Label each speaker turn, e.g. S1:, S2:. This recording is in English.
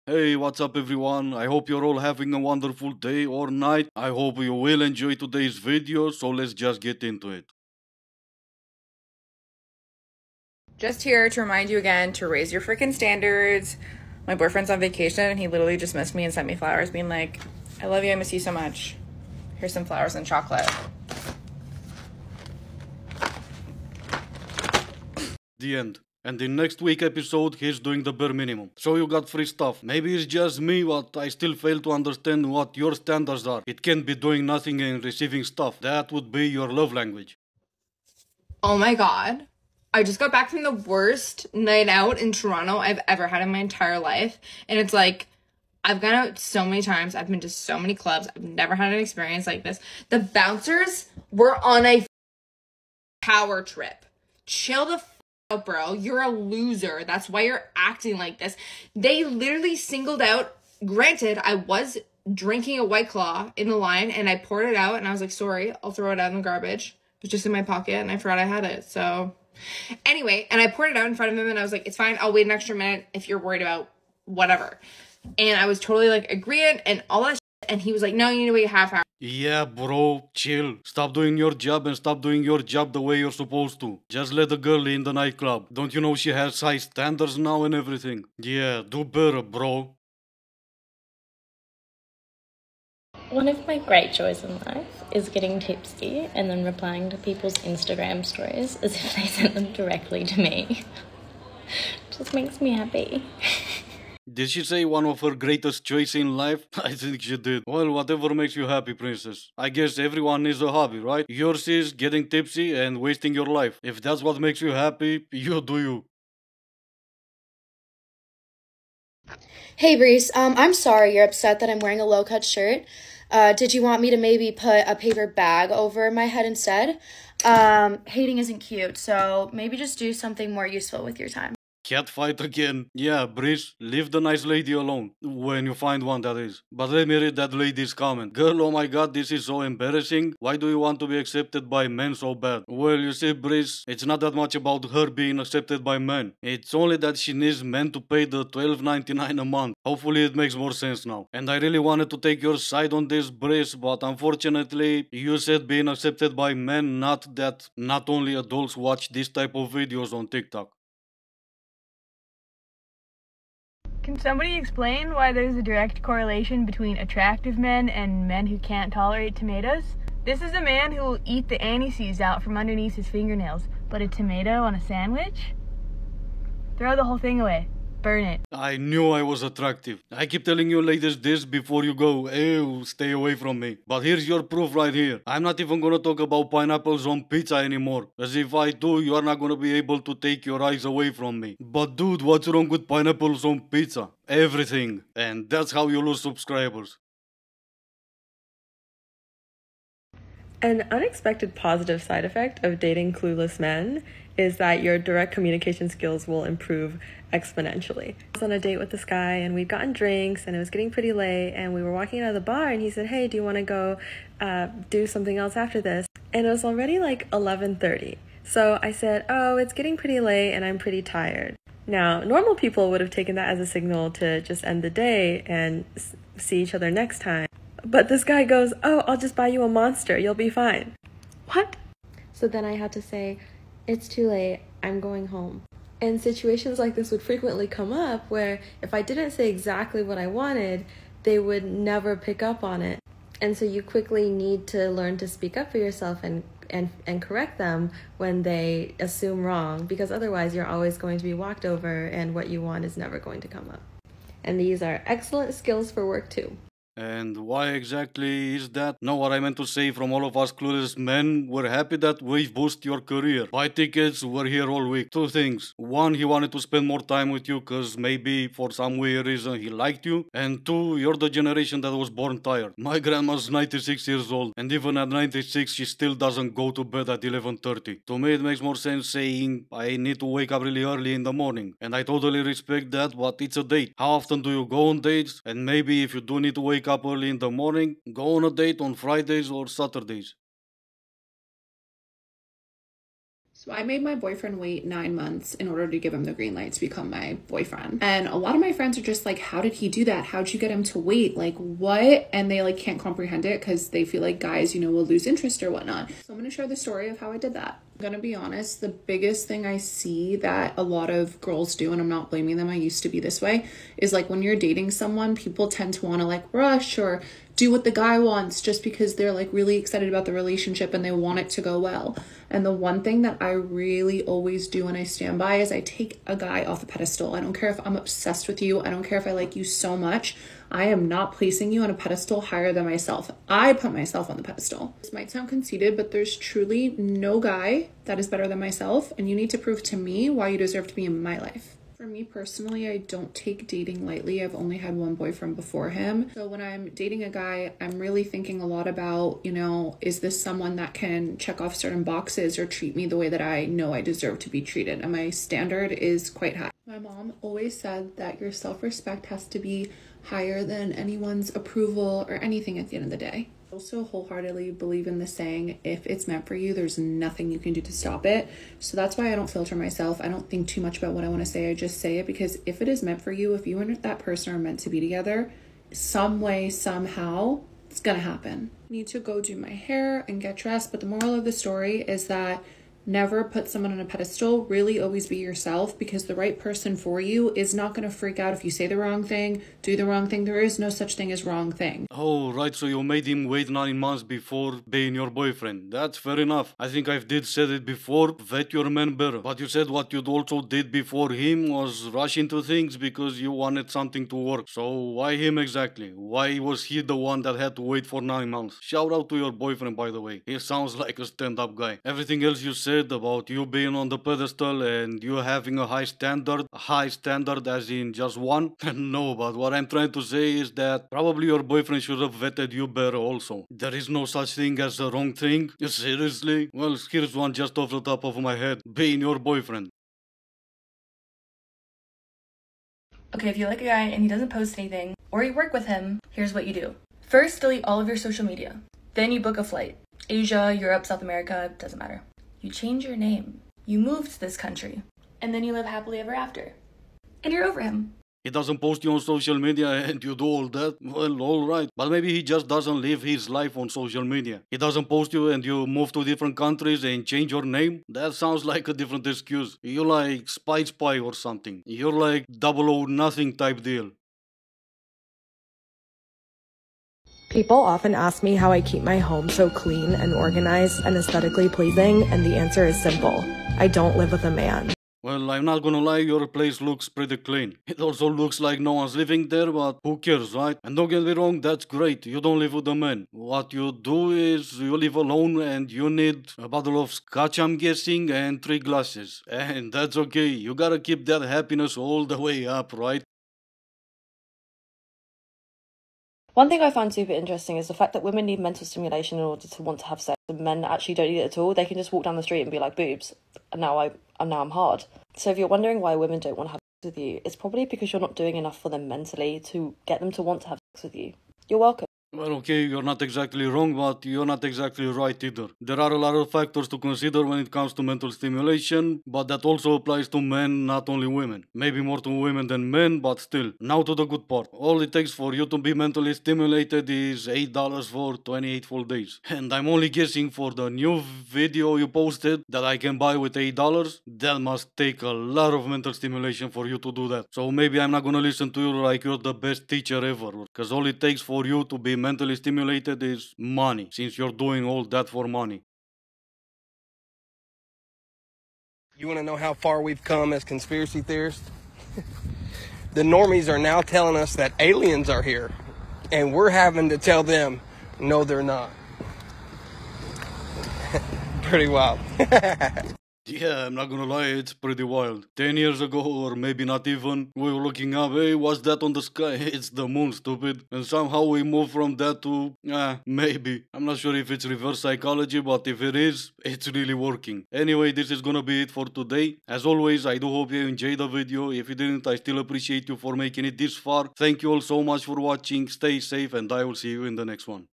S1: Hey, what's up everyone? I hope you're all having a wonderful day or night. I hope you will enjoy today's video, so let's just get into it.
S2: Just here to remind you again to raise your freaking standards. My boyfriend's on vacation and he literally just missed me and sent me flowers being like, I love you, I miss you so much. Here's some flowers and chocolate.
S1: The end. And in next week episode, he's doing the bare minimum. So you got free stuff. Maybe it's just me, but I still fail to understand what your standards are. It can't be doing nothing and receiving stuff. That would be your love language.
S2: Oh my god. I just got back from the worst night out in Toronto I've ever had in my entire life. And it's like, I've gone out so many times. I've been to so many clubs. I've never had an experience like this. The bouncers were on a power trip. Chill the out, bro. You're a loser. That's why you're acting like this. They literally singled out. Granted, I was drinking a White Claw in the line and I poured it out and I was like, sorry, I'll throw it out in the garbage. It was just in my pocket and I forgot I had it. So anyway, and I poured it out in front of him and I was like, it's fine. I'll wait an extra minute if you're worried about whatever. And I was totally like agreeing and all that shit. And he was like, no, you need to wait a half hour.
S1: Yeah, bro, chill. Stop doing your job and stop doing your job the way you're supposed to. Just let the girl in the nightclub. Don't you know she has high standards now and everything? Yeah, do better, bro.
S3: One of my great joys in life is getting tipsy and then replying to people's Instagram stories as if they sent them directly to me. Just makes me happy.
S1: Did she say one of her greatest choices in life? I think she did. Well, whatever makes you happy, princess. I guess everyone needs a hobby, right? Yours is getting tipsy and wasting your life. If that's what makes you happy, you do you.
S4: Hey, Breeze. I'm sorry you're upset that I'm wearing a low-cut shirt. Did you want me to maybe put a paper bag over my head instead? Hating isn't cute, so maybe just do something more useful with your time.
S1: Cat fight again. Yeah, Breeze, leave the nice lady alone. When you find one, that is. But let me read that lady's comment. Girl, oh my god, this is so embarrassing. Why do you want to be accepted by men so bad? Well, you see, Breeze, it's not that much about her being accepted by men. It's only that she needs men to pay the $12.99 a month. Hopefully it makes more sense now. And I really wanted to take your side on this, Breeze, but unfortunately, you said being accepted by men, not that not only adults watch this type of videos on TikTok.
S5: Can somebody explain why there's a direct correlation between attractive men and men who can't tolerate tomatoes? This is a man who will eat the anise out from underneath his fingernails, but a tomato on a sandwich? Throw the whole thing away. Burn it.
S1: I knew I was attractive. I keep telling you ladies this before you go, ew, stay away from me. But here's your proof right here. I'm not even gonna talk about pineapples on pizza anymore. As if I do, you are not gonna be able to take your eyes away from me. But dude, what's wrong with pineapples on pizza? Everything. And that's how you lose subscribers.
S6: An unexpected positive side effect of dating clueless men is that your direct communication skills will improve exponentially. I was on a date with this guy and we'd gotten drinks and it was getting pretty late and we were walking out of the bar and he said, hey, do you want to go do something else after this? And it was already like 11:30. So I said, oh, it's getting pretty late and I'm pretty tired. Now, normal people would have taken that as a signal to just end the day and see each other next time. But this guy goes, oh, I'll just buy you a Monster. You'll be fine. What? So then I had to say, it's too late. I'm going home. And situations like this would frequently come up where if I didn't say exactly what I wanted, they would never pick up on it. And so you quickly need to learn to speak up for yourself and correct them when they assume wrong, because otherwise you're always going to be walked over and what you want is never going to come up. And these are excellent skills for work too.
S1: And why exactly is that? No, what I meant to say from all of us clueless men, we're happy that we've boosted your career. Buy tickets, we're here all week. Two things. One, he wanted to spend more time with you because maybe for some weird reason he liked you. And two, you're the generation that was born tired. My grandma's 96 years old and even at 96 she still doesn't go to bed at 11:30. To me it makes more sense saying I need to wake up really early in the morning. And I totally respect that, but it's a date. How often do you go on dates? And maybe if you do need to wake up early in the morning, go on a date on Fridays or Saturdays.
S7: So I made my boyfriend wait 9 months in order to give him the green light to become my boyfriend. And a lot of my friends are just like, how did he do that? How'd you get him to wait? Like, what? And they like can't comprehend it because they feel like guys, will lose interest or whatnot. So I'm going to share the story of how I did that. I'm gonna be honest, the biggest thing I see that a lot of girls do, and I'm not blaming them, I used to be this way, is like when you're dating someone, people tend to want to like rush or do what the guy wants just because they're like really excited about the relationship and they want it to go well. And the one thing that I really always do and I stand by is I take a guy off a pedestal. I don't care if I'm obsessed with you. I don't care if I like you so much. I am not placing you on a pedestal higher than myself. I put myself on the pedestal. This might sound conceited, but there's truly no guy that is better than myself, and you need to prove to me why you deserve to be in my life. For me personally, I don't take dating lightly. I've only had one boyfriend before him. So when I'm dating a guy, I'm really thinking a lot about, is this someone that can check off certain boxes or treat me the way that I know I deserve to be treated? And my standard is quite high. My mom always said that your self-respect has to be higher than anyone's approval or anything at the end of the day. I also wholeheartedly believe in the saying, if it's meant for you, there's nothing you can do to stop it. So that's why I don't filter myself. I don't think too much about what I want to say. I just say it because if it is meant for you, if you and that person are meant to be together, some way, somehow, it's gonna happen. I need to go do my hair and get dressed, but the moral of the story is that never put someone on a pedestal. Really always be yourself, because the right person for you is not going to freak out if you say the wrong thing, do the wrong thing. There is no such thing as wrong thing.
S1: Oh, right, so you made him wait 9 months before being your boyfriend. That's fair enough. I think I did said it before, vet your man better. But you said what you also did before him was rush into things because you wanted something to work. So why him exactly? Why was he the one that had to wait for 9 months? Shout out to your boyfriend, by the way. He sounds like a stand-up guy. Everything else you said about you being on the pedestal and you having a high standard as in just one? No, but what I'm trying to say is that probably your boyfriend should have vetted you better also. There is no such thing as a wrong thing? Seriously? Well, here's one just off the top of my head. Being your boyfriend.
S8: Okay, if you like a guy and he doesn't post anything, or you work with him, here's what you do. First, delete all of your social media. Then you book a flight. Asia, Europe, South America, doesn't matter. You change your name. You move to this country. And then you live happily ever after. And you're over him.
S1: He doesn't post you on social media and you do all that? Well, alright. But maybe he just doesn't live his life on social media. He doesn't post you and you move to different countries and change your name? That sounds like a different excuse. You're like spy or something. You're like 009 type deal.
S6: People often ask me how I keep my home so clean and organized and aesthetically pleasing, and the answer is simple. I don't live with a man.
S1: Well, I'm not gonna lie, your place looks pretty clean. It also looks like no one's living there, but who cares, right? And don't get me wrong, that's great. You don't live with a man. What you do is you live alone and you need a bottle of scotch, I'm guessing, and 3 glasses. And that's okay. You gotta keep that happiness all the way up, right?
S9: One thing I find super interesting is the fact that women need mental stimulation in order to want to have sex, and men actually don't need it at all. They can just walk down the street and be like, boobs, and now I'm hard. So if you're wondering why women don't want to have sex with you, it's probably because you're not doing enough for them mentally to get them to want to have sex with you. You're welcome.
S1: Well, okay, you're not exactly wrong, but you're not exactly right either. There are a lot of factors to consider when it comes to mental stimulation, but that also applies to men, not only women. Maybe more to women than men, but still. Now to the good part. All it takes for you to be mentally stimulated is $8 for 28 full days. And I'm only guessing for the new video you posted that I can buy with $8, that must take a lot of mental stimulation for you to do that. So maybe I'm not gonna listen to you like you're the best teacher ever, because all it takes for you to be mentally stimulated is money, since you're doing all that for money.
S10: You want to know how far we've come as conspiracy theorists? The normies are now telling us that aliens are here, and we're having to tell them, no, they're not. Pretty wild.
S1: Yeah, I'm not gonna lie, it's pretty wild. 10 years ago, or maybe not even, we were looking up, hey, what's that on the sky? It's the moon, stupid. And somehow we moved from that to, maybe. I'm not sure if it's reverse psychology, but if it is, it's really working. Anyway, this is gonna be it for today. As always, I do hope you enjoyed the video. If you didn't, I still appreciate you for making it this far. Thank you all so much for watching. Stay safe, and I will see you in the next one.